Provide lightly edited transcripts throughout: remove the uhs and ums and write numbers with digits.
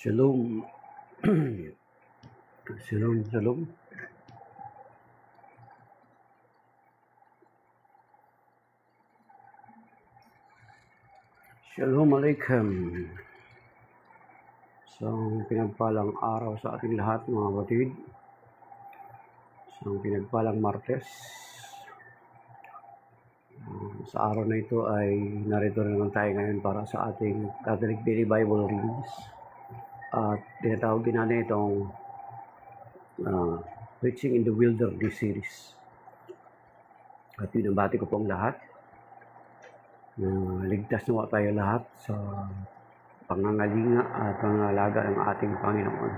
Shalom. Shalom, shalom. Shalom Alaikum. Isang pinagpalang araw sa ating lahat mga batid. Isang pinagpalang Martes. Sa araw na ito ay narito na naman tayo ngayon para sa ating Catholic Daily Bible Readings. At tinatawag din natin itong Preaching in the Wilderness series. At pinabati ko po ang lahat. Ligtas nawa tayo lahat sa pangangalinga at pangalaga ng ating Panginoon.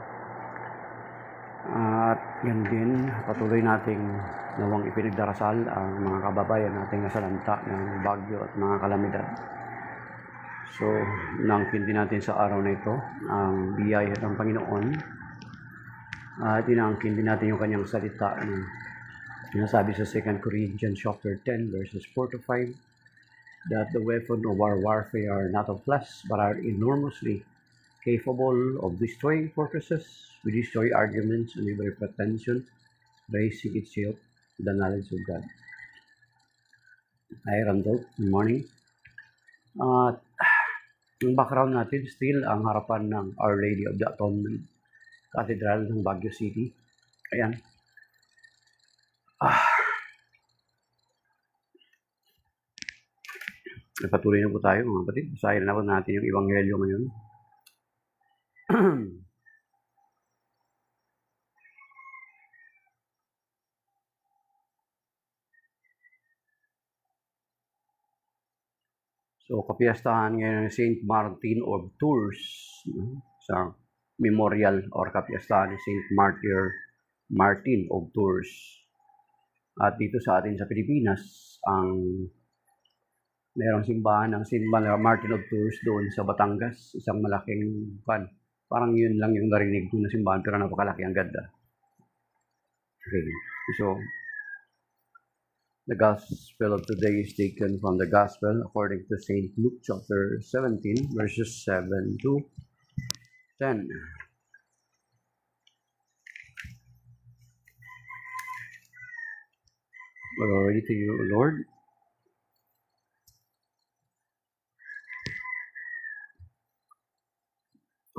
At yan din, patuloy nating nawang ipinagdarasal ang mga kababayan nating nasalanta ng bagyo at mga kalamidad. So, nangkin din natin sa araw na ito ang biyaya ng Panginoon at inangkin din natin yung kanyang salita na sinasabi sa 2 Corinthians chapter 10 verses 4 to 5 that the weapon of our warfare are not of flesh but are enormously capable of destroying fortresses. We destroy arguments and every pretension raising itself to the knowledge of God. Hi Randolph, good morning. Ang background natin still ang harapan ng Our Lady of the Atonement Cathedral ng Baguio City. Ayan. Patuloy na po tayo mga kapatid. Basahin na po natin yung Ebanghelyo ngayon. So, kapiyastahan ngayon ng St. Martin of Tours. Sa memorial or kapiyastahan ni St. Martin of Tours. At dito sa atin sa Pilipinas, ang merong simbahan ng St. Martin of Tours doon sa Batangas. Isang malaking pan. Parang yun lang yung narinig ko na simbahan pero napakalaki ang ganda. Okay. So, the Gospel of today is taken from the Gospel according to St. Luke chapter 17 verses 7 to 10. Glory to you, Lord.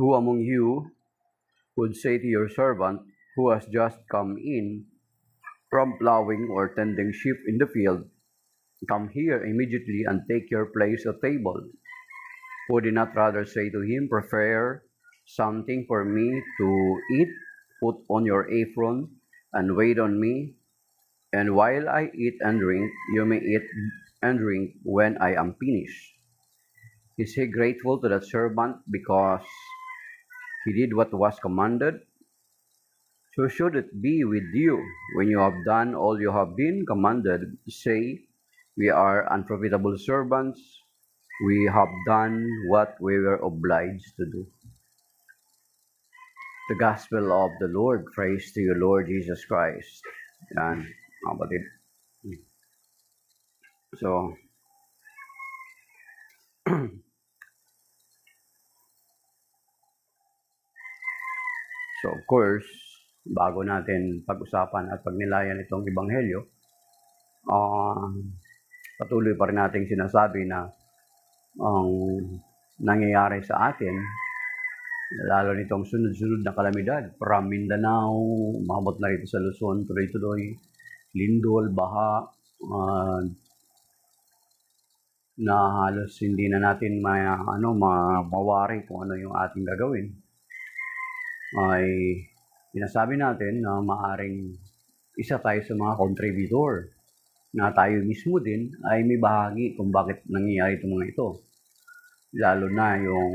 Who among you would say to your servant who has just come in from plowing or tending sheep in the field, "Come here immediately and take your place at table"? Would he not rather say to him, "Prepare something for me to eat, put on your apron, and wait on me, and while I eat and drink, you may eat and drink when I am finished"? Is he grateful to that servant because he did what was commanded? So should it be with you when you have done all you have been commanded. Say, "We are unprofitable servants. We have done what we were obliged to do." The Gospel of the Lord. Praise to you, Lord Jesus Christ. Yan, mga kapatid. So of course, bago natin pag-usapan at pagnilayan itong Ebanghelyo, patuloy pa rin nating sinasabi na ang nangyayari sa atin, lalo nitong sunod-sunod na kalamidad, from Mindanao, umabot na rito sa Luzon, tuloy-tuloy, lindol, baha, na halos hindi na natin mawari kung ano yung ating gagawin. Ay sinasabi natin na maaring isa tayo sa mga contributor na tayo mismo din ay may bahagi kung bakit nangyayari itong mga ito. Lalo na yung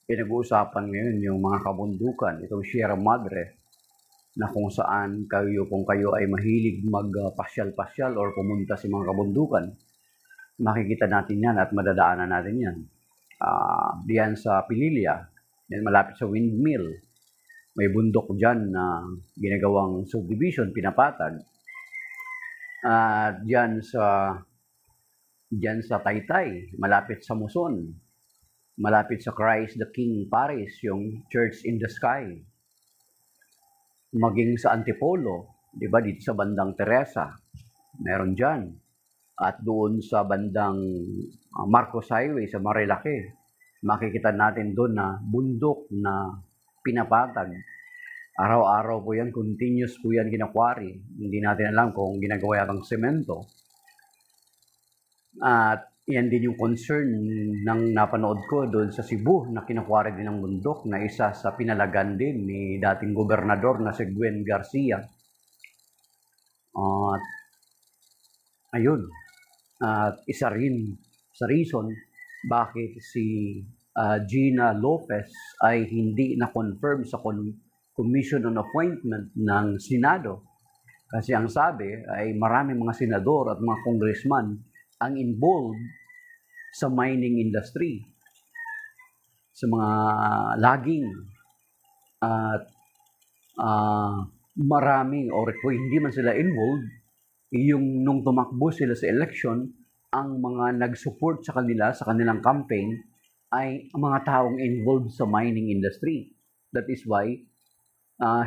pinag-uusapan ngayon yung mga kabundukan, itong Sierra Madre, na kung saan kung kayo ay mahilig magpasyal-pasyal or pumunta sa mga kabundukan, makikita natin yan at madadaanan natin yan. Diyan sa Pililla, yan malapit sa windmill, may bundok dyan na ginagawang subdivision, pinapatag. Dyan sa Taytay, malapit sa Muson, malapit sa Christ the King Paris, yung Church in the Sky. Maging sa Antipolo, di ba, dito sa bandang Teresa, meron dyan. At doon sa bandang Marcos Highway sa Marilake, makikita natin doon na bundok na pinapatag. Araw-araw po yan, continuous po yan kinakwari. Hindi natin alam kung ginagawa yatang semento. At yan din yung concern ng napanood ko doon sa Cebu na kinakwari din ng bundok na isa sa pinalagan din ni dating gobernador na si Gwen Garcia. At ayun, at isa rin sa reason bakit si Gina Lopez ay hindi na-confirm sa Commission on Appointment ng Senado. Kasi ang sabi ay maraming mga senador at mga congressman ang involved sa mining industry, sa mga logging, at maraming, or kung hindi man sila involved, yung nung tumakbo sila sa election, ang mga nag-support sa kanila, sa kanilang campaign, ay ang mga taong involved sa mining industry. That is why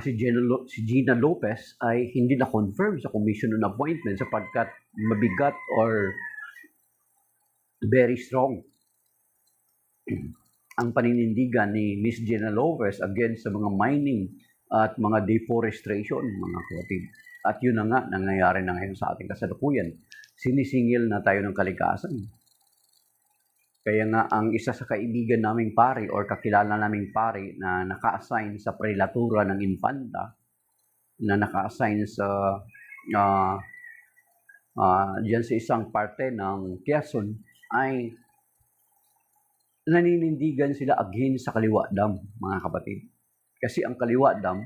si Gina Lopez ay hindi na-confirm sa Commission on Appointment sapagkat mabigat or very strong ang paninindigan ni Miss Gina Lopez against sa mga mining at mga deforestation, mga kapatid. At yun na nga, nangyayari na ngayon sa ating kasalukuyan. Sinisingil na tayo ng kalikasan. Kaya nga, ang isa sa kaibigan naming pari or kakilala naming pari na naka-assign sa prelatura ng Infanta, na naka-assign sa diyan sa isang parte ng Quezon, ay naninindigan sila against sa Kaliwa Dam, mga kapatid. Kasi ang Kaliwa Dam,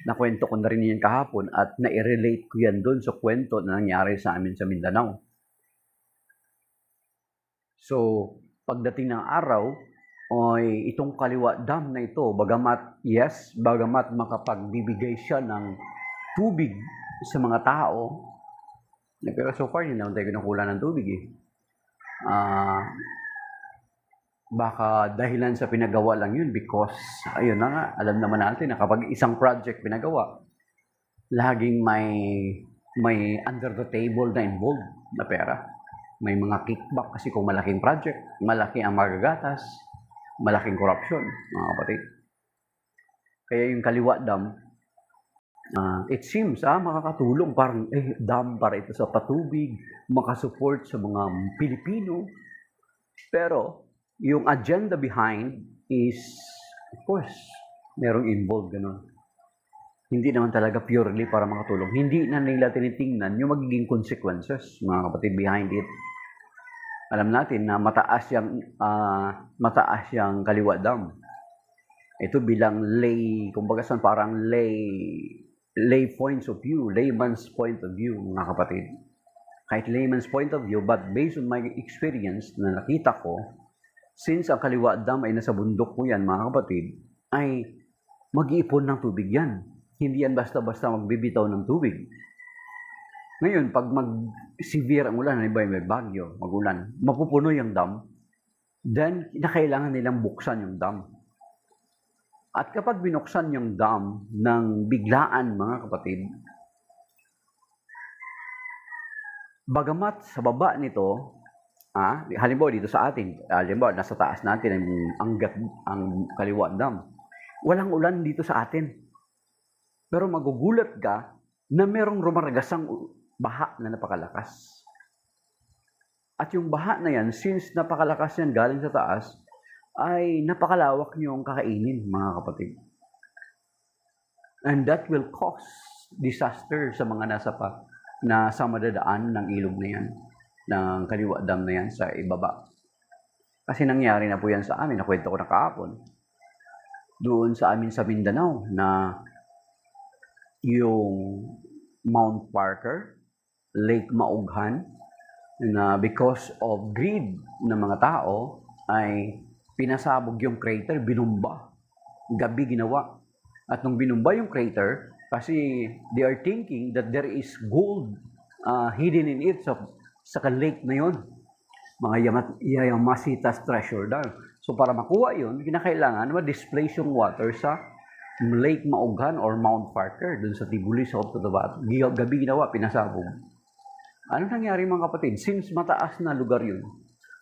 nakwento ko na rin yan kahapon at na-relate ko yan doon sa kwento na nangyari sa amin sa Mindanao. So, pagdating ng araw, ay itong Kaliwa Dam na ito, bagamat makapagbibigay siya ng tubig sa mga tao, pero so far, hindi naman tayo kinukulan ng tubig eh. Baka dahilan sa pinagawa lang yun because, ayun na nga, alam naman natin na kapag isang project pinagawa, laging may under the table na involved na pera. May mga kickback kasi kung malaking project, malaki ang magagatas, malaking corruption, mga kapatid. Kaya yung Kaliwa Dam, it seems, makakatulong parang, dam para ito sa patubig, makasupport sa mga Pilipino. Pero, yung agenda behind is, of course, merong involved, gano'n. Hindi naman talaga purely para makatulong. Hindi na nila tinitingnan yung magiging consequences, mga kapatid, behind it. Alam natin na mataas yung Kaliwa Dam. Ito bilang kumbaga parang lay points of view, layman's point of view, mga kapatid. Kahit layman's point of view, but based on my experience na nakita ko, since ang Kaliwa Dam ay nasa bundok po yan, mga kapatid, ay mag-iipon ng tubig yan. Hindi yan basta-basta magbibitaw ng tubig. Ngayon, pag mag-severe ang ulan, may bagyo, mag-ulan, mapupuno yung dam, then kailangan nilang buksan yung dam. At kapag binuksan yung dam ng biglaan, mga kapatid, bagamat sa baba nito, halimbawa dito sa atin, halimbawa nasa taas natin ang Kaliwa Dam, walang ulan dito sa atin. Pero magugulat ka na merong rumaragasang baha na napakalakas. At yung baha na yan, since napakalakas yan galing sa taas, ay napakalawak niyong kakainin, mga kapatid. And that will cause disaster sa mga nasa madadaan ng ilog na yan, ng Kaliwa Dam na yan sa ibaba. Kasi nangyari na po yan sa amin, nakwento ko na kahapon. Doon sa amin sa Mindanao na yung Mount Parker, Lake Maughan, na because of greed ng mga tao ay pinasabog yung crater, binumba. Gabi ginawa. At nung binumba yung crater, kasi they are thinking that there is gold hidden in it sa lake na yon. Mga Yamasitas treasure daw. So para makuha yun, kinakailangan ma-displace yung water sa Lake Maughan or Mount Parker, dun sa Tibuli, South Cotabato. Gabi ginawa, pinasabog. Ano nangyari mga kapatid? Since mataas na lugar yun,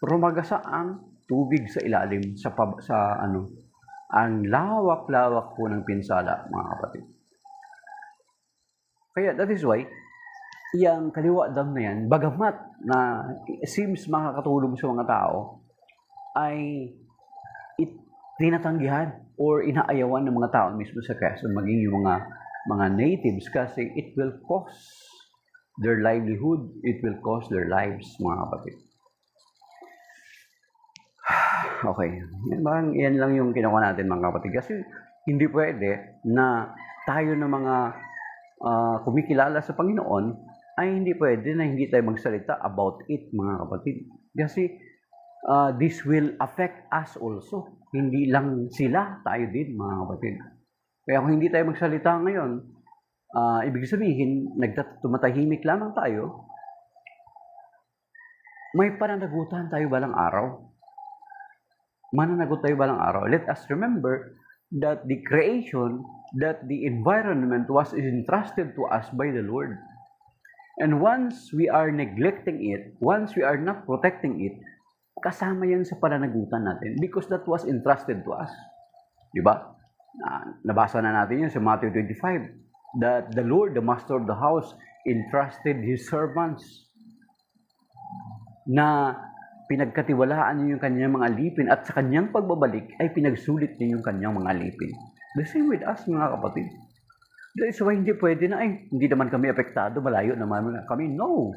rumagasa ang tubig sa ilalim, ang lawak-lawak po ng pinsala, mga kapatid. Kaya that is why, yung Kaliwa Dam na yan, bagamat na seems makakatulong sa mga tao, ay tinatanggihan or inaayawan ng mga tao mismo sa Quezon, maging yung mga natives, kasi it will cost their livelihood, it will cost their lives, mga kapatid. Okay, yan lang yung kinuha natin, mga kapatid, kasi hindi pwede na tayo na mga kumikilala sa Panginoon ay hindi pwede na hindi tayo magsalita about it, mga kapatid. Kasi this will affect us also. Hindi lang sila, tayo din, mga kapatid. Kaya kung hindi tayo magsalita ngayon, ibig sabihin, tumatahimik lamang tayo, may pananagutan tayo balang araw. Mananagot tayo balang araw. Let us remember that the creation, that the environment was entrusted to us by the Lord. And once we are neglecting it, once we are not protecting it, kasama yan sa pananagutan natin because that was entrusted to us. Diba? Nabasa na natin yan sa Matthew 25, that the Lord, the master of the house, entrusted His servants na pinagkatiwalaan niyo yung kanyang mga alipin at sa kanyang pagbabalik ay pinagsulit niyo yung kanyang mga alipin. The same with us, mga kapatid. That is why hindi pwede na, hindi naman kami apektado, malayo naman kami. No!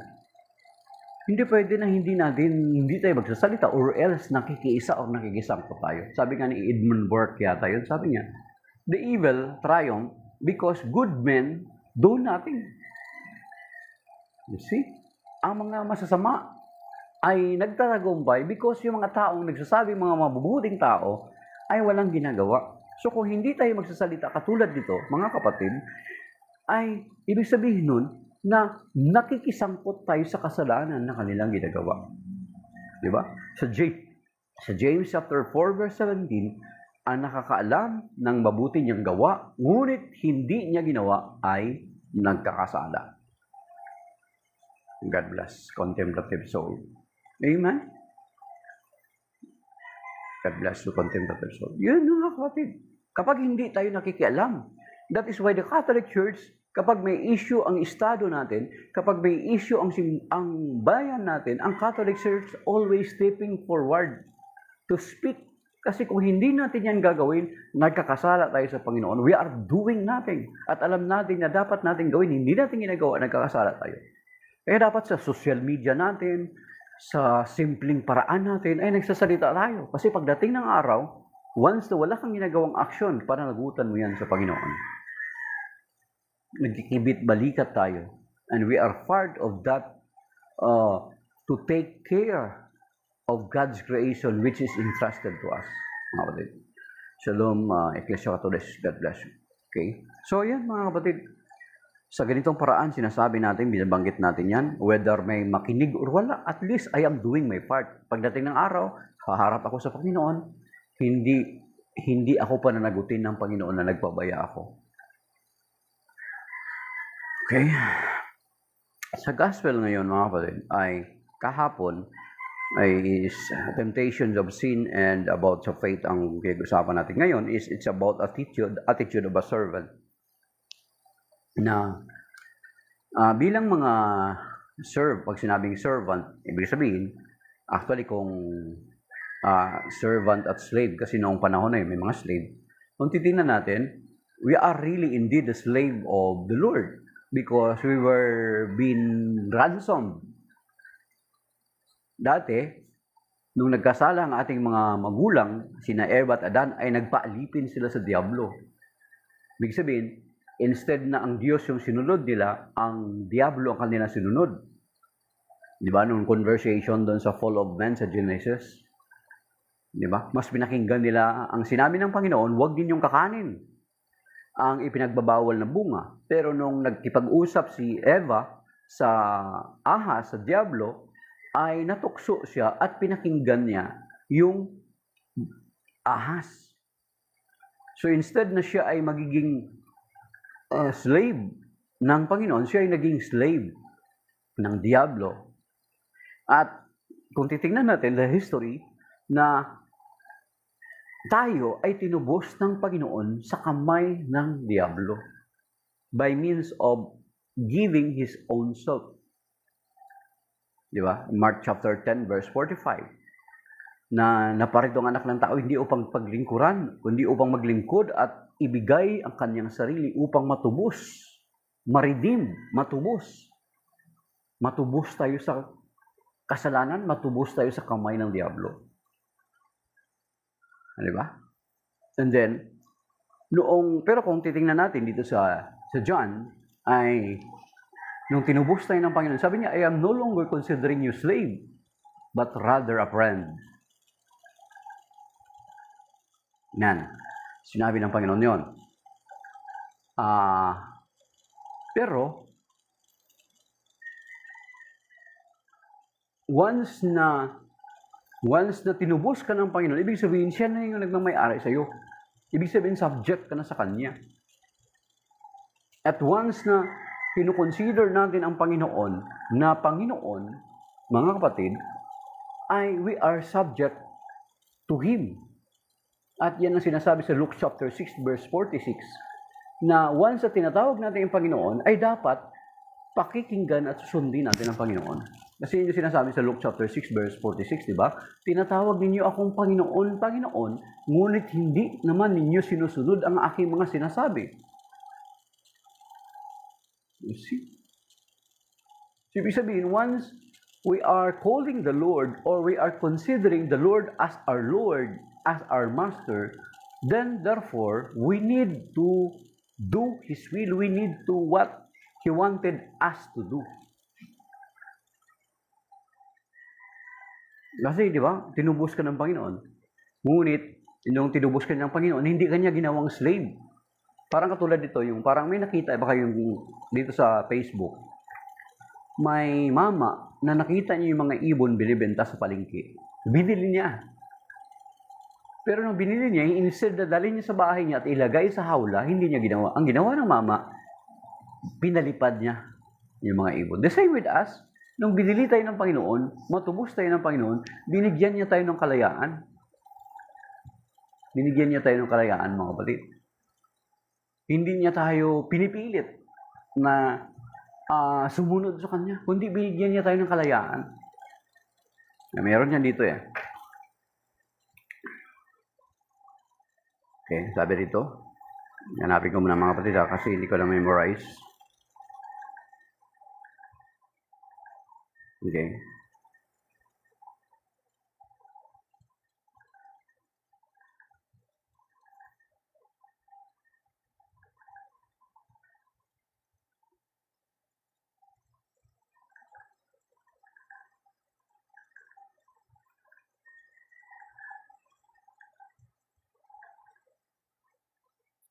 Hindi pwede na hindi tayo magsasalita or else nakikiisa o nakikisangkot tayo. Sabi nga ni Edmund Burke yata yun, sabi niya, the evil triumph because good men do nothing. You see? Ang mga masasama ay nagtatagumpay because yung mga taong nagsasabi, mga mabubuting tao, ay walang ginagawa. So kung hindi tayo magsasalita katulad dito, mga kapatid, ay ibig sabihin nun na nakikisangkot tayo sa kasalanan na kanilang ginagawa. Diba? Sa James chapter 4 verse 17, ang nakakaalam ng mabuti niyang gawa, ngunit hindi niya ginawa ay nagkakasala. God bless contemplative soul. Amen? God bless you, contemplative soul. Yun mga kapatid. Kapag hindi tayo nakikialam, that is why the Catholic Church, kapag may issue ang estado natin, kapag may issue ang bayan natin, ang Catholic Church always stepping forward to speak. Kasi kung hindi natin yan gagawin, nagkakasala tayo sa Panginoon. We are doing nothing. At alam natin na dapat natin gawin, hindi natin ginagawa, nagkakasala tayo. Kaya dapat sa social media natin, sa simpleng paraan natin, ay nagsasalita tayo. Kasi pagdating ng araw, once na wala kang ginagawang aksyon, pananagutan mo yan sa Panginoon. Nagkikibit balikat tayo. And we are part of that to take care of God's creation which is entrusted to us. Mga kapatid. Shalom, Ecclesia Catholic. God bless you. Okay? So yan mga kapatid. Sa ganitong paraan, sinasabi natin, binabanggit natin yan, whether may makinig or wala, at least I am doing my part. Pagdating ng araw, haharap ako sa Panginoon, hindi ako pananagutin ng Panginoon na nagpabaya ako. Okay? Sa gospel ngayon, mga kapatid, ay kahapon, is temptations of sin and about sa faith ang pinag-usapan natin ngayon is it's about attitude of a servant. Na bilang mga pag sinabing servant, ibig sabihin, actually kung servant at slave, kasi noong panahon na yun, may mga slave, kung titingnan natin, we are really indeed the slave of the Lord because we were being ransomed. Dati, nung nagkasala ang ating mga magulang, sina Eva at Adan, ay nagpaalipin sila sa Diablo. Ibig sabihin, instead na ang Diyos yung sinunod nila, ang Diablo ang kanila sinunod. Di ba? Nung conversation doon sa fall of man sa Genesis, di ba? Mas pinakinggan nila ang sinabi ng Panginoon, huwag din yung kakanin ang ipinagbabawal na bunga. Pero nung nagkipag-usap si Eva sa ahas, sa Diablo, ay natukso siya at pinakinggan niya yung ahas. So instead na siya ay magiging slave ng Panginoon, siya ay naging slave ng Diablo. At kung titingnan natin the history na tayo ay tinubos ng Panginoon sa kamay ng Diablo by means of giving His own self. Di ba? Mark chapter 10 verse 45 na naparitong anak ng tao hindi upang paglingkuran, kundi upang maglingkod at ibigay ang kanyang sarili upang matubos, ma-redeem, matubos. Matubos tayo sa kasalanan, matubos tayo sa kamay ng Diablo. Di ba? And then, pero kung titingnan natin dito sa John, ay nung tinubos tayo ng Panginoon, sabi niya, I am no longer considering you slave, but rather a friend. Yan. Sinabi ng Panginoon yun. Pero, once na tinubos ka ng Panginoon, ibig sabihin, siya na yung nagmamay-ari sa iyo. Ibig sabihin, subject ka na sa Kanya. At once na kinukonsider natin ang Panginoon na Panginoon, mga kapatid, ay we are subject to Him. At yan ang sinasabi sa Luke chapter 6 verse 46, na once na tinatawag natin ang Panginoon, ay dapat pakikinggan at susundin natin ang Panginoon. Kasi yun yung sinasabi sa Luke chapter 6 verse 46, di ba? Tinatawag ninyo akong Panginoon, Panginoon, ngunit hindi naman ninyo sinusunod ang aking mga sinasabi. You see? So, ibig sabihin, once we are calling the Lord or we are considering the Lord as our Lord, as our Master, then therefore, we need to do His will. We need to what He wanted us to do. Kasi, di ba, tinubos ka ng Panginoon. Ngunit, yung tinubos ka ng Panginoon, hindi kanya ginawang slave. Parang katulad dito, yung parang may nakita, baka yung dito sa Facebook, may mama na nakita niya yung mga ibon binibenta sa palengke. Binili niya. Pero nung binili niya, instead na dalhin niya sa bahay niya at ilagay sa hawla, hindi niya ginawa. Ang ginawa ng mama, pinalipad niya yung mga ibon. The same with us, nung binili tayo ng Panginoon, matubos tayo ng Panginoon, binigyan niya tayo ng kalayaan. Binigyan niya tayo ng kalayaan, mga kapatid. Hindi niya tayo pinipilit na sumunod sa Kanya, kundi binigyan niya tayo ng kalayaan. Meron yan dito eh. Okay, sabi dito. Hanapin ko muna mga kapatid kasi hindi ko na memorize. Okay.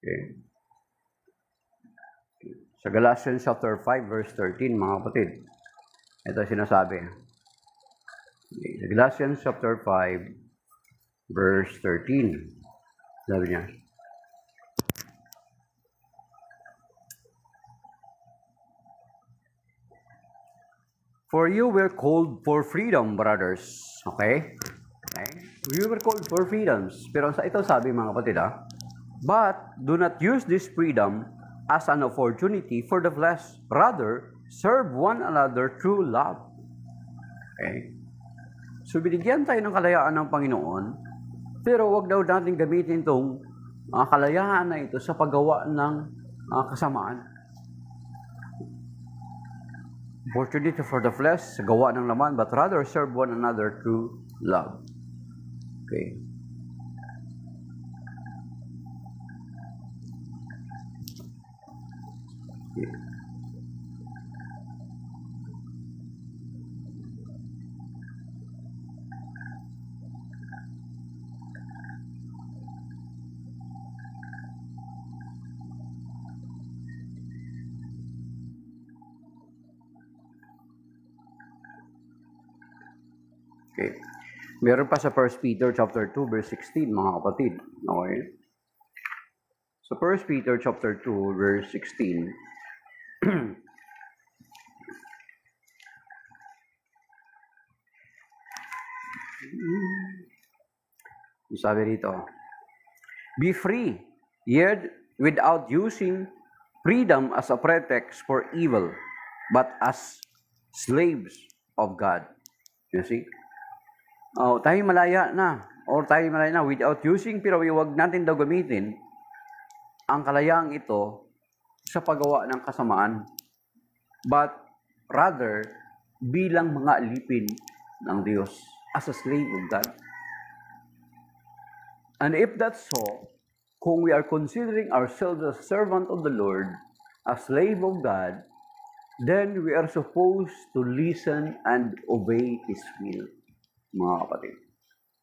Okay. Sa Galatians chapter 5 verse 13, mga kapatid. Ito sinasabi. Okay. Sa Galatians chapter 5 verse 13. Sabi niya. For you were called for freedom, brothers. Okay? Okay? You were called for freedoms. Pero sa ito sabi mga kapatid but do not use this freedom as an opportunity for the flesh. Rather, serve one another through love. Okay? So, binigyan tayo ng kalayaan ng Panginoon, pero wag daw natin gamitin itong kalayaan na ito sa paggawa ng kasamaan. Opportunity for the flesh, sa gawa ng laman, but rather serve one another through love. Okay? Okay. Meron pa sa 1 Peter chapter 2 verse 16, mga kapatid. Okay? So 1 Peter chapter 2 verse 16. Sabi rito, be free, yet without using freedom as a pretext for evil, but as slaves of God. You see? Tayo malaya na, without using, pero huwag natin daw gamitin ang kalayaang ito sa paggawa ng kasamaan, but rather bilang mga alipin ng Diyos as a slave of God. And if that's so, kung we are considering ourselves as servant of the Lord, a slave of God, then we are supposed to listen and obey His will, mga kapatid.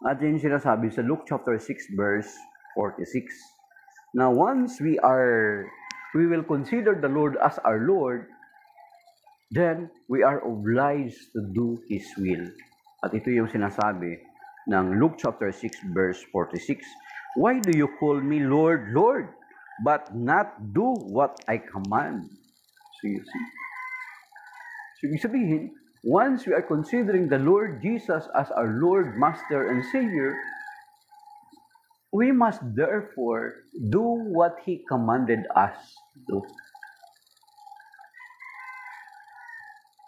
At yun sinasabi sa Luke chapter 6 verse 46. Now once we will consider the Lord as our Lord, then we are obliged to do His will. At ito yung sinasabi ng Luke chapter 6 verse 46. Why do you call me Lord, Lord, but not do what I command? So you see. So ibig sabihin, once we are considering the Lord Jesus as our Lord, Master, and Savior, we must therefore do what He commanded us to do.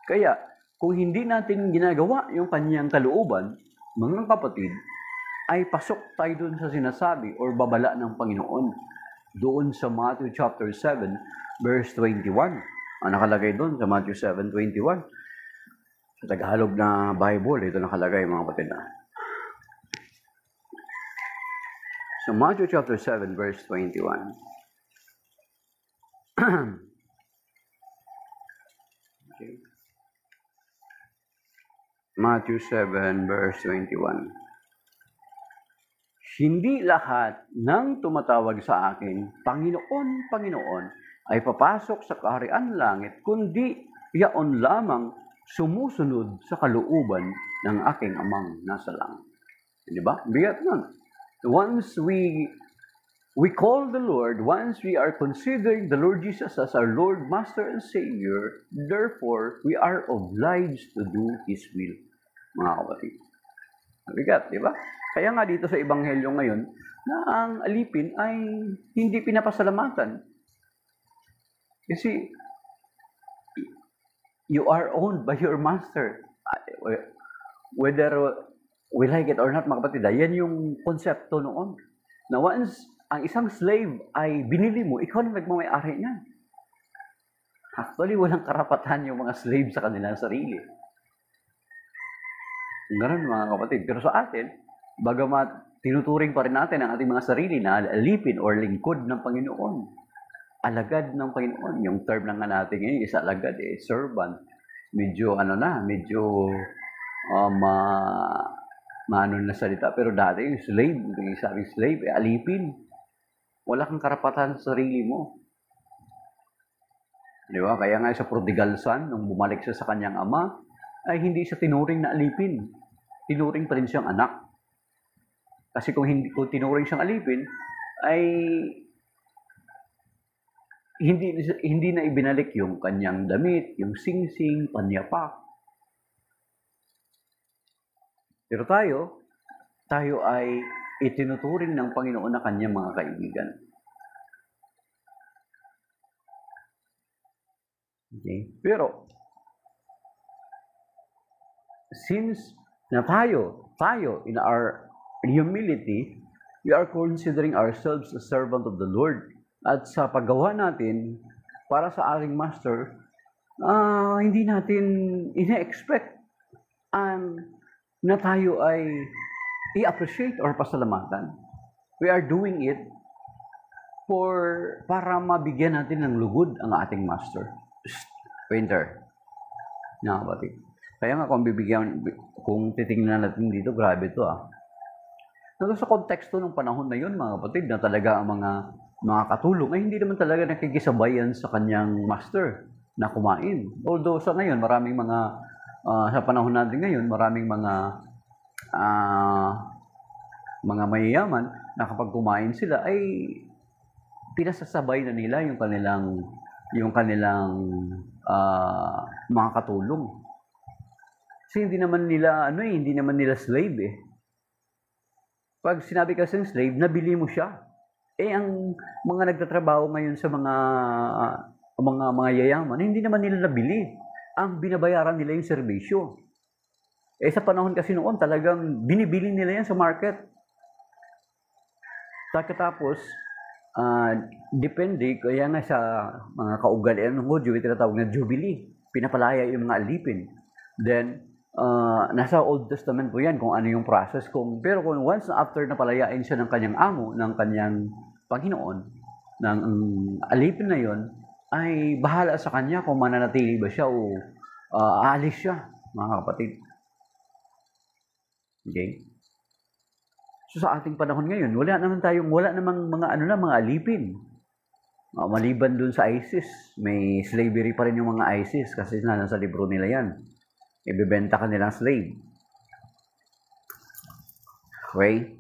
Kaya, kung hindi natin ginagawa yung kanyang kalooban, mga kapatid, ay pasok tayo doon sa sinasabi or babala ng Panginoon. Doon sa Matthew chapter 7, verse 21. Ang nakalagay doon sa Matthew 7:21. Sa Tagalog na Bible, ito nakalagay, mga kapatid. So Matthew chapter 7, verse 21. Okay. Matthew 7, verse 21. Hindi lahat ng tumatawag sa akin, Panginoon, Panginoon, ay papasok sa kaharian langit, kundi yaon lamang sumusunod sa kalooban ng aking amang nasa langit. Di ba? Bigat nun. Once we call the Lord, once we are considering the Lord Jesus as our Lord, Master, and Savior, therefore, we are obliged to do His will, mga kapatid. Bigat, di ba? Kaya nga dito sa Ebanghelyo ngayon, na ang alipin ay hindi pinapasalamatan. Kasi, you are owned by your master. Whether we like it or not, mga kapatid, yan yung konsepto noon. Na once ang isang slave ay binili mo, ikaw na nagmamay-ari niyan. Actually, walang karapatan yung mga slave sa kanilang sarili. Ganun, mga kapatid. Pero sa atin, bagamat tinuturing pa rin natin ang ating mga sarili na alipin or lingkod ng Panginoon. Alagad ng Panginoon. Yung term lang nga natin ngayon is alagad, servant. Medyo, maano na salita. Pero dati yung slave, yung sabing slave, alipin. Wala kang karapatan sa sarili mo. Di ba? Kaya nga sa prodigal son, nung bumalik siya sa kanyang ama, ay hindi siya tinuring na alipin. Tinuring pa rin siyang anak. Kasi kung tinuring siyang alipin, ay hindi na ibinalik yung kanyang damit, yung singsing, panyapak. Pero tayo ay itinuturing ng Panginoon na kanyang mga kaibigan. Okay? Pero, since na tayo in our humility, we are considering ourselves a servant of the Lord. At sa paggawa natin para sa ating master, hindi natin ina-expect na tayo ay i-appreciate or pasalamatan. We are doing it para mabigyan natin ng lugod ang ating master. Painter. Nakapatid. Kaya nga kung titingnan natin dito, grabe ito Sa konteksto ng panahon na yun, mga kapatid, na talaga ang mga katulong ay hindi naman talaga nakikisabayan sa kanyang master na kumain. Although sa ngayon, sa panahon natin ngayon, maraming mga ah, mga mayayaman na kapag kumain sila ay pinasasabay na nila yung kanilang mga katulong. Kasi hindi naman nila slave eh. Pag sinabi kasing slave, nabili mo siya. Eh ang mga nagtatrabaho ngayon sa mga yayaman, hindi naman nila nabili. Ang binabayaran nila yung serbisyo. Eh sa panahon kasi noon, talagang binibili nila yan sa market. Tapos, depende, kaya nga sa mga kaugalian ng Hudyo, tinatawag na Jubilee. Pinapalaya yung mga alipin. Then, nasa Old Testament po yan kung ano yung process. Pero kung once after napalayain siya ng kanyang amo, ng kanyang Panginoon, ng alipin na yon, ay bahala sa kanya kung mananatili ba siya o aalis siya, mga kapatid. Okay? So sa ating panahon ngayon, wala namang mga alipin. Maliban dun sa ISIS, may slavery pa rin yung mga ISIS kasi nasa libro nila yan. Ibebenta ka nilang slave. Okay?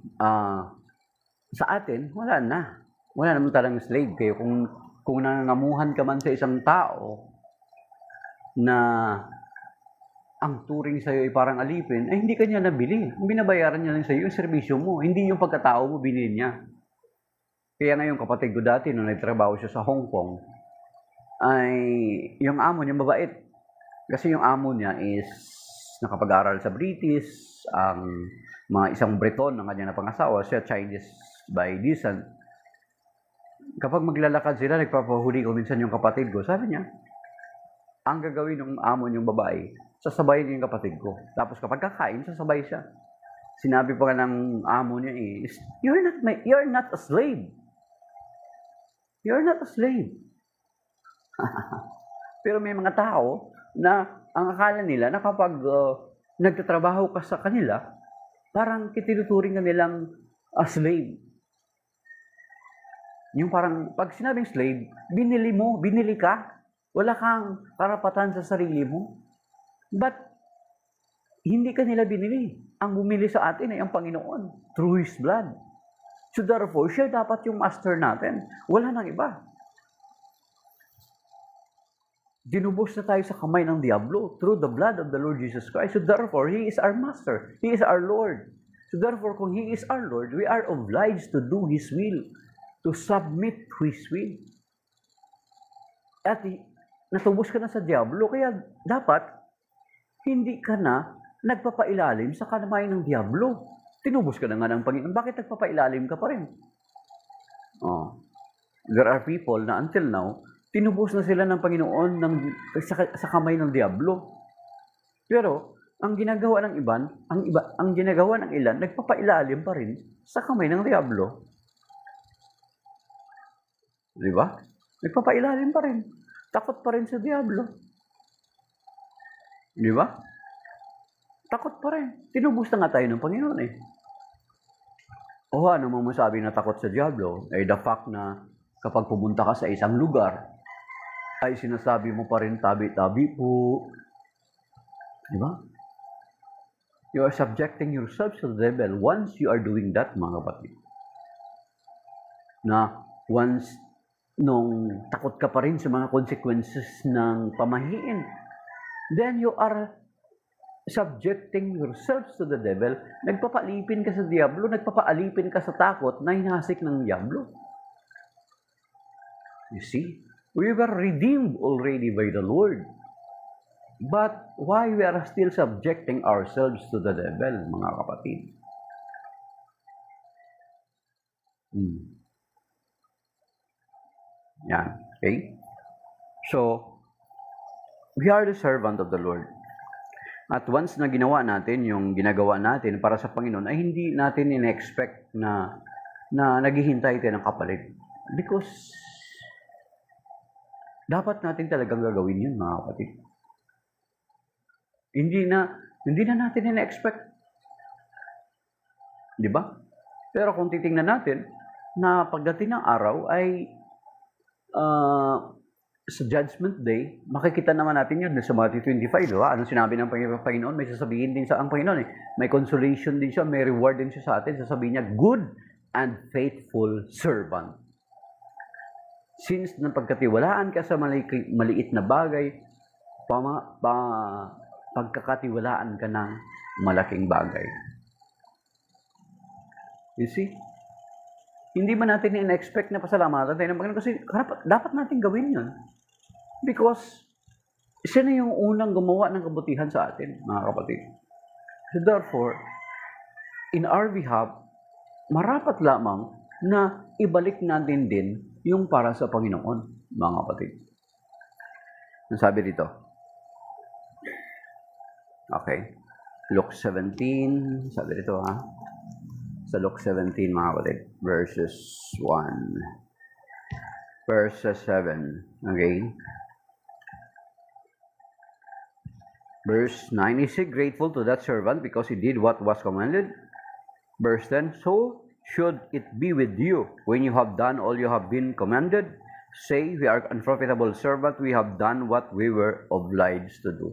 Sa atin, wala naman talagang slave. Kaya kung nangangamuhan ka man sa isang tao na ang turing sa'yo ay parang alipin, ay hindi ka niya nabili. Binabayaran niya lang sa'yo yung serbisyo mo, hindi yung pagkatao mo binili niya. Kaya ngayon kapatid ko dati, nung nagtrabaho siya sa Hong Kong, ay yung amo niya mabait. Kasi yung amo niya is nakapag-aral sa British, ang mga isang Breton ng kanya na pangasawa, siya Chinese by descent. Kapag maglalakad sila, nagpapahuli ko minsan yung kapatid ko, sabi niya, ang gagawin ng amo niyong babae, sasabayin yung kapatid ko. Tapos kapag kakain, sasabay siya. Sinabi pa ng amo niya is, you're not a slave. You're not a slave. Pero may mga tao na ang akala nila na kapag nagtatrabaho ka sa kanila, parang kitinuturing ka nilang slave. Yung parang, pag sinabing slave, binili ka, wala kang karapatan sa sarili mo. But, hindi ka nila binili. Ang bumili sa atin ay ang Panginoon, through His blood. So therefore, siya dapat yung master natin. Wala nang iba. Dinubos na tayo sa kamay ng Diablo through the blood of the Lord Jesus Christ. So therefore, He is our master. He is our Lord. So therefore, kung He is our Lord, we are obliged to do His will, to submit to His will. At natubos ka na sa Diablo, kaya dapat hindi ka na nagpapailalim sa kamay ng Diablo. Tinubos ka na nga ng Panginoon. Bakit nagpapailalim ka pa rin? There are people na until now, tinubos na sila ng Panginoon sa kamay ng Diablo. Pero, ang ginagawa ng ilan, nagpapailalim pa rin sa kamay ng Diablo. Di ba? Nagpapailalim pa rin. Takot pa rin sa Diablo. Di ba? Takot pa rin. Tinubos na nga tayo ng Panginoon eh. O ano mo masabi na takot sa Diablo? Eh the fact na kapag pumunta ka sa isang lugar, ay sinasabi mo pa rin tabi-tabi po. Di ba? You are subjecting yourself to the devil once you are doing that, mga kapatid. Na once nung takot ka pa rin sa mga consequences ng pamahiin, then you are subjecting yourselves to the devil. Nagpapalipin ka sa Diablo, nagpapaalipin ka sa takot na hinasik ng Diablo. You see, we were redeemed already by the Lord. But why we are still subjecting ourselves to the devil, mga kapatid? Yan. Okay? So, we are the servant of the Lord. At once na ginawa natin yung ginagawa natin para sa Panginoon, ay hindi natin in-expect na naghihintay tayo ng kapalit. Because, dapat natin talagang gagawin yun, mga kapatid. Hindi na natin in-expect. Di ba? Pero kung titingnan natin, na pagdating ng araw ay sa Judgment Day, makikita naman natin yun sa Matthew 25, di ba? Anong sinabi ng Panginoon? May sasabihin din sa ang Panginoon eh. May consolation din siya, may reward din siya sa atin. Sasabihin niya, good and faithful servant. Since napagkatiwalaan ka sa maliit na bagay, pagkakatiwalaan ka ng malaking bagay. You see? Hindi man natin in-expect na pasalamatan tayo ng Panginoon kasi dapat natin gawin yun. Because siya na yung unang gumawa ng kabutihan sa atin, mga kapatid. So therefore, in our behalf, marapat lamang na ibalik natin din yung para sa Panginoon, mga kapatid. Ang sabi dito. Okay. Luke 17, sabi dito ha. Sa Luke 17, mga kapatid, verses 1. Verses 7. Okay. Verse 9, is he grateful to that servant because he did what was commanded? Verse 10, so should it be with you when you have done all you have been commanded? Say, we are unprofitable servant, we have done what we were obliged to do.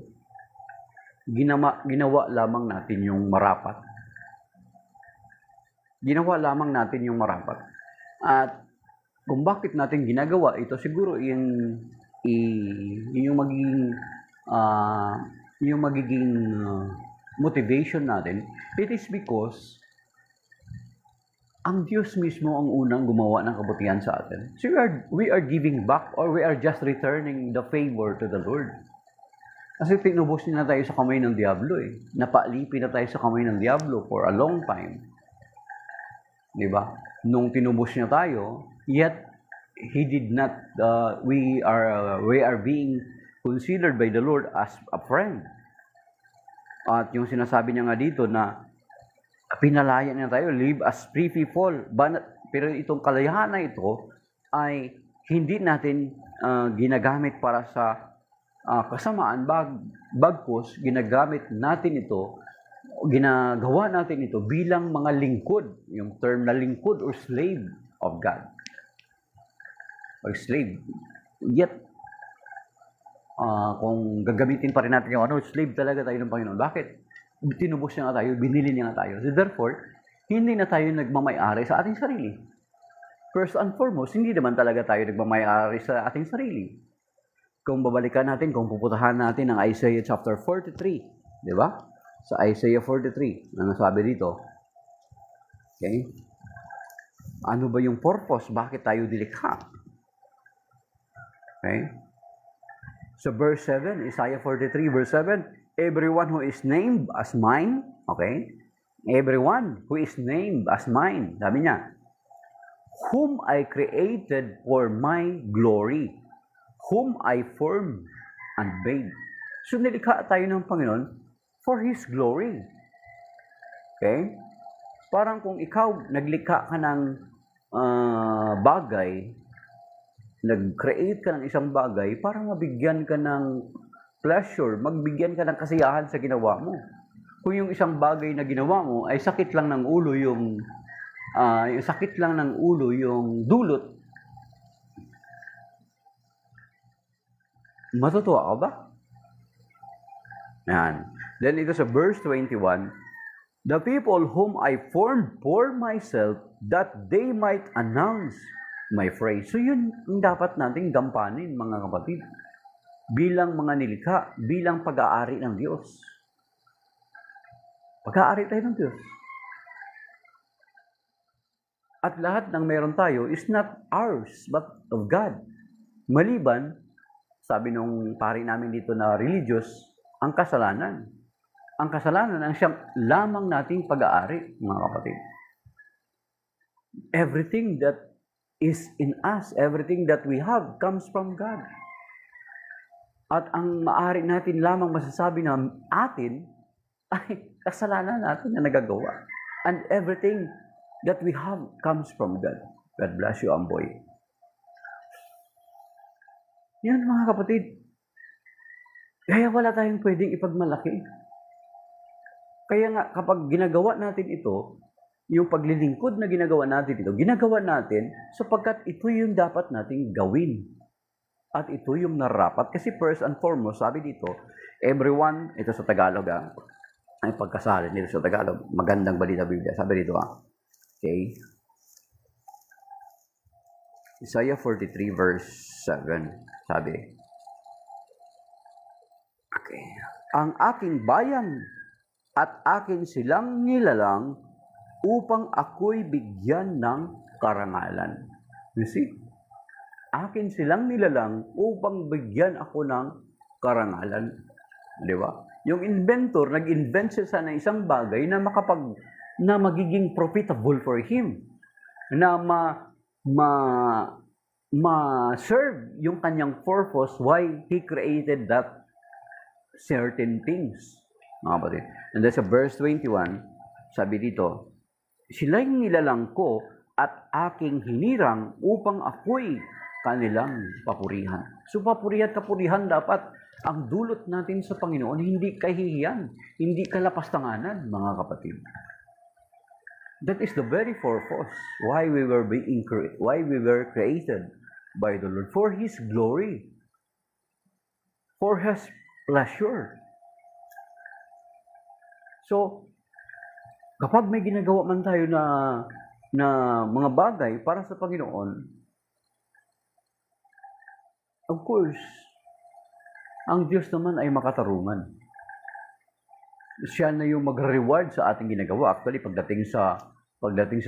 Ginawa lamang natin yung marapat. Ginawa lamang natin yung marapat. At kung bakit natin ginagawa ito, siguro yung magiging motivation natin, it is because ang Diyos mismo ang unang gumawa ng kabutihan sa atin. So we are giving back or we are just returning the favor to the Lord. Kasi tinubos na tayo sa kamay ng Diablo eh. Napaalipin na tayo sa kamay ng Diablo for a long time. Diba? Nung tinubos niya tayo, yet He did not, we are being considered by the Lord as a friend. At yung sinasabi niya nga dito na pinalaya niya tayo, live as free people. Pero itong kalayahan na ito ay hindi natin ginagamit para sa kasamaan, bagkus ginagawa natin ito bilang mga lingkod. Yung term na lingkod or slave of God. Or slave. Yet, kung gagamitin pa rin natin yung slave talaga tayo ng Panginoon. Bakit? Tinubos niya nga tayo, binili niya nga tayo. So therefore, hindi na tayo nagmamay-ari sa ating sarili. First and foremost, hindi naman talaga tayo nagmamay-ari sa ating sarili. Kung babalikan natin, kung pupuntahan natin ang Isaiah chapter 43, di ba? Sa Isaiah 43, ano sabi dito? Okay? Ano ba yung purpose? Bakit tayo dilikha? Okay? So verse 7, Isaiah 43 verse 7, everyone who is named as mine, okay? Everyone who is named as mine, sabi niya, whom I created for my glory, whom I formed and made. So nilikha tayo ng Panginoon for His glory. Okay? Parang kung ikaw naglikha ka ng bagay, nag-create ka ng isang bagay para mabigyan ka ng pleasure, magbigyan ka ng kasiyahan sa ginawa mo. Kung yung isang bagay na ginawa mo ay sakit lang ng ulo yung dulot, matutuwa ka ba? Yan. Then ito sa verse 21, the people whom I formed for myself, that they might announce my praise. So yun yung dapat nating gampanin, mga kapatid. Bilang mga nilikha, bilang pag-aari ng Diyos. Pag-aari tayo ng Diyos. At lahat ng meron tayo is not ours, but of God. Maliban, sabi nung pari namin dito na religious, ang kasalanan. Ang kasalanan ang siyang lamang nating pag-aari, mga kapatid. Everything that is in us, everything that we have comes from God. At ang maaari natin lamang masasabi na atin ay kasalanan natin na nagagawa. And everything that we have comes from God. God bless you, Amboy. Yan, mga kapatid. Kaya wala tayong pwedeng ipagmalaki. Kaya nga, kapag ginagawa natin ito, yung paglilingkod na ginagawa natin sapagkat ito yung dapat nating gawin. At ito yung narapat. Kasi first and foremost, sabi dito, everyone, ito sa Tagalog ay pagkasalin dito sa Tagalog. Magandang balita Biblia. Sabi dito okay. Isaiah 43 verse 7. Sabi, okay. Ang aking bayan at akin silang nilalang upang ako'y bigyan ng karangalan. You see? Akin silang nilalang upang bigyan ako ng karangalan. Di ba? Yung inventor, nag-invent siya ng isang bagay na na magiging profitable for him. Na ma-serve yung kanyang purpose why he created that certain things. Mga kapatid. And that's sa verse 21, sabi dito, sila'y nilalang ko at aking hinirang upang ako'y kanilang papurihan. So papuri at kapurihan dapat ang dulot natin sa Panginoon, hindi kahihiyan, hindi kalapastanganan, mga kapatid. That is the very purpose why we were created by the Lord, for His glory, for His pleasure. So, kapag may ginagawa man tayo na mga bagay para sa Panginoon, of course, ang Diyos naman ay makatarungan. Siya na yung mag-reward sa ating ginagawa. Actually, pagdating sa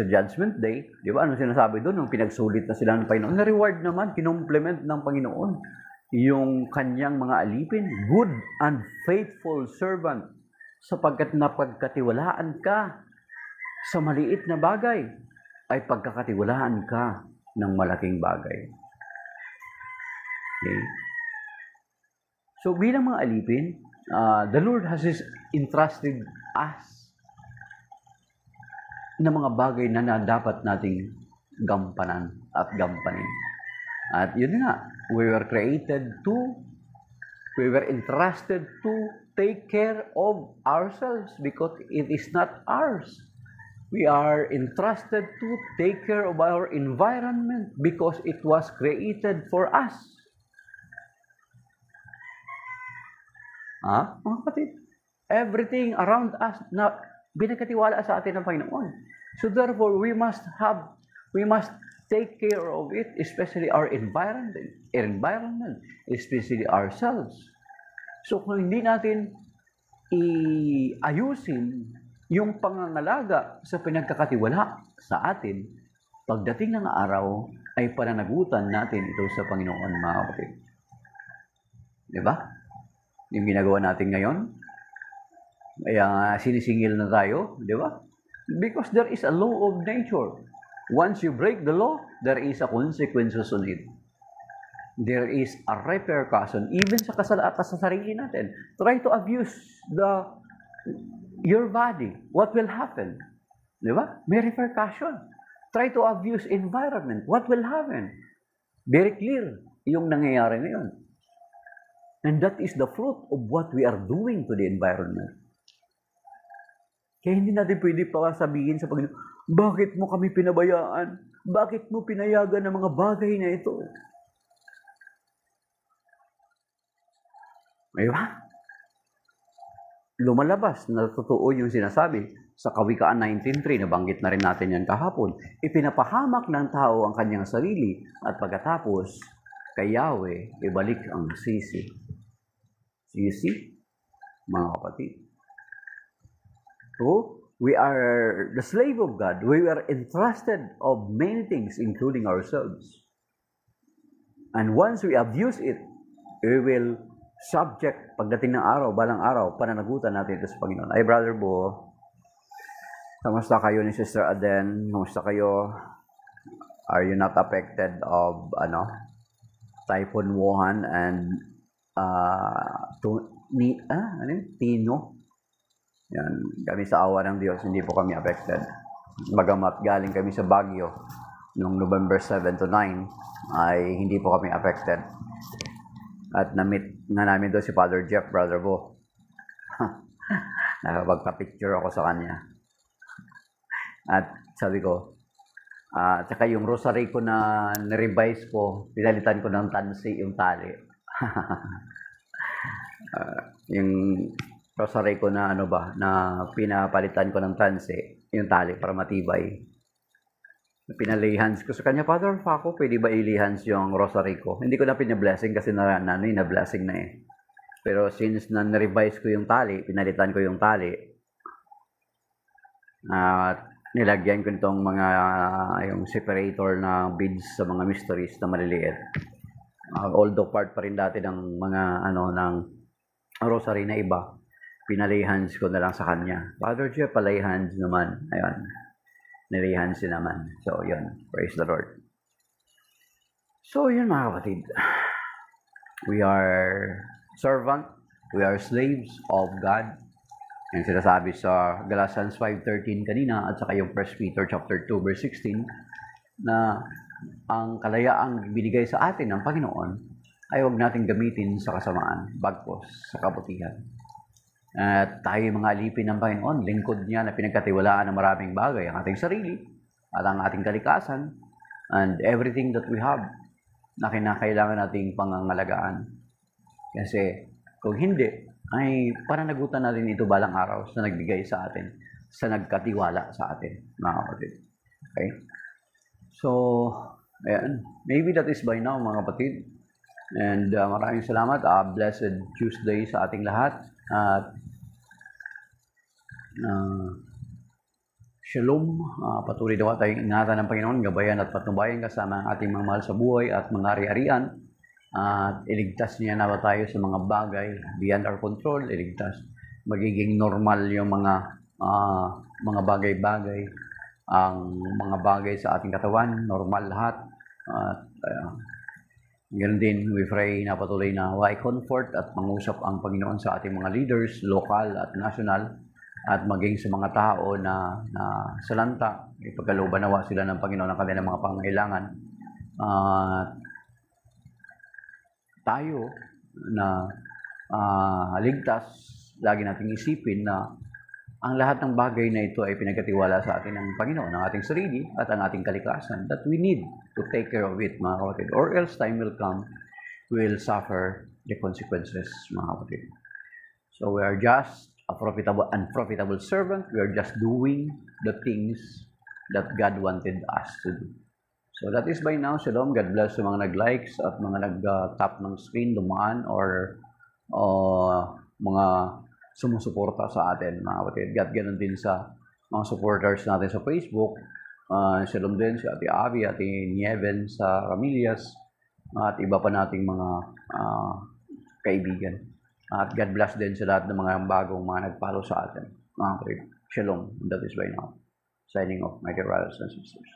Judgment Day, di ba, ano sinasabi doon? Nung pinagsulit na sila ng Panginoon, na-reward naman, kinumplement ng Panginoon yung kanyang mga alipin. Good and faithful servant, sapagkat napagkatiwalaan ka sa maliit na bagay, ay pagkakatiwalaan ka ng malaking bagay. Okay? So, bilang mga alipin, the Lord has entrusted us na mga bagay na dapat nating gampanan at gampanin. At yun nga, we were entrusted to take care of ourselves because it is not ours. We are entrusted to take care of our environment because it was created for us. Mga kapatid, everything around us na binagkatiwala sa atin ng Panginoon. So therefore, we must take care of it, especially our environment, especially ourselves. So kung hindi natin iayusin yung pangangalaga sa pinagkakatiwala sa atin, pagdating ng araw ay pananagutan natin ito sa Panginoon, mga kapatid. Diba? Yung ginagawa natin ngayon, kaya sinisingil na tayo, di ba? Because there is a law of nature. Once you break the law, there is a consequences on it. There is a repercussion, even sa sarili natin. Try to abuse your body. What will happen? Di ba? May repercussion. Try to abuse environment. What will happen? Very clear yung nangyayari ngayon. And that is the fruit of what we are doing to the environment. Kaya hindi natin pwede pa sabihin sa Panginoon, bakit mo kami pinabayaan? Bakit mo pinayagan ng mga bagay na ito? Diba? Lumalabas na totoo yung sinasabi sa Kawikaan 19.3, nabanggit na rin natin yan kahapon. Ipinapahamak ng tao ang kanyang sarili at pagkatapos kay Yahweh, ibalik ang sisi. You see, mga kapatid. So, we are the slave of God. We are entrusted of many things, including ourselves. And once we abuse it, we will subject, pagdating ng araw, balang araw, pananagutan natin ito sa Panginoon. Ay, Brother Bo, kamusta kayo ni Sister Aden? Kamusta kayo? Are you not affected of, Typhoon Wuhan and Tino? Yan, kami sa awa ng Diyos, hindi po kami affected. Bagamat galing kami sa Baguio noong November 7 to 9, ay hindi po kami affected. At na-meet na namin doon si Father Jeff, Brother Bo. Nakapagka-picture ako sa kanya. At sabi ko, At saka yung rosary ko na na-revise ko, pinalitan ko ng tansi yung tali. Yung rosary ko na na pinapalitan ko ng tansi, yung tali para matibay. Pinalihans ko sa kanya, Father Paco, pwede ba ilihans yung rosary ko? Hindi ko na pinablessing kasi na-blessing na eh. Pero since na-revise ko yung tali, pinalitan ko yung tali, at nilagyan ko nitong mga yung separator na beads sa mga mysteries na maliliit. Although part pa rin dati ng mga ng rosary na iba, pinalihans ko na lang sa kanya. Father Jeff, palihans naman. Ayun. Nilihans naman. So, yun. Praise the Lord. So, yun mga kapatid. We are servant. We are slaves of God. Yung sinasabi sa Galatians 5:13 kanina at saka yung 1 Peter chapter 2 verse 16 na ang kalayaang binigay sa atin ng Panginoon ay huwag nating gamitin sa kasamaan, bagkos sa kabutihan. At tayo mga alipin ng Panginoon, lingkod niya na pinagkatiwalaan ng maraming bagay, ang ating sarili at ang ating kalikasan and everything that we have na kinakailangan nating pangangalagaan. Kasi kung hindi, ay pananagutan natin ito balang araw sa nagbigay sa atin, sa nagkatiwala sa atin, mga kapatid. Okay? So, ayan. Maybe that is by now, mga kapatid. And maraming salamat. Blessed Tuesday sa ating lahat. At Shalom. Patuloy daw tayong ingatan ng Panginoon, gabayan at patnubayan kasama ang ating mga mahal sa buhay at mga ari-arian. At iligtas niya na tayo sa mga bagay beyond our control, iligtas. Magiging normal yung mga bagay-bagay, ang mga bagay sa ating katawan, normal lahat. At ganoon din, we pray na patuloy na comfort at mangusap ang Panginoon sa ating mga leaders, lokal at national, at maging sa mga tao na salanta, ipagkalooban nawa sila ng Panginoon ang kanilang mga pangailangan. Tayo na ligtas, lagi nating isipin na ang lahat ng bagay na ito ay pinagkatiwala sa atin ng Panginoon, ang ating sarili at ang ating kalikasan, that we need to take care of it, mga kapatid. Or else time will come, we will suffer the consequences, mga kapatid. So we are just a unprofitable servant. We are just doing the things that God wanted us to do. So that is by now. Shalom. God bless sa mga nag-likes at mga nag-tap ng screen, dumaan, or mga sumusuporta sa atin, mga kapatid. God, ganun din sa mga supporters natin sa Facebook. Shalom din si Ate Avi, Ate Nieven sa Ramillas, at iba pa nating mga kaibigan. At God bless din sa lahat ng mga bagong mga nag-follow sa atin, mga kapatid. Shalom. That is by now. Signing off, my dear brothers and sisters.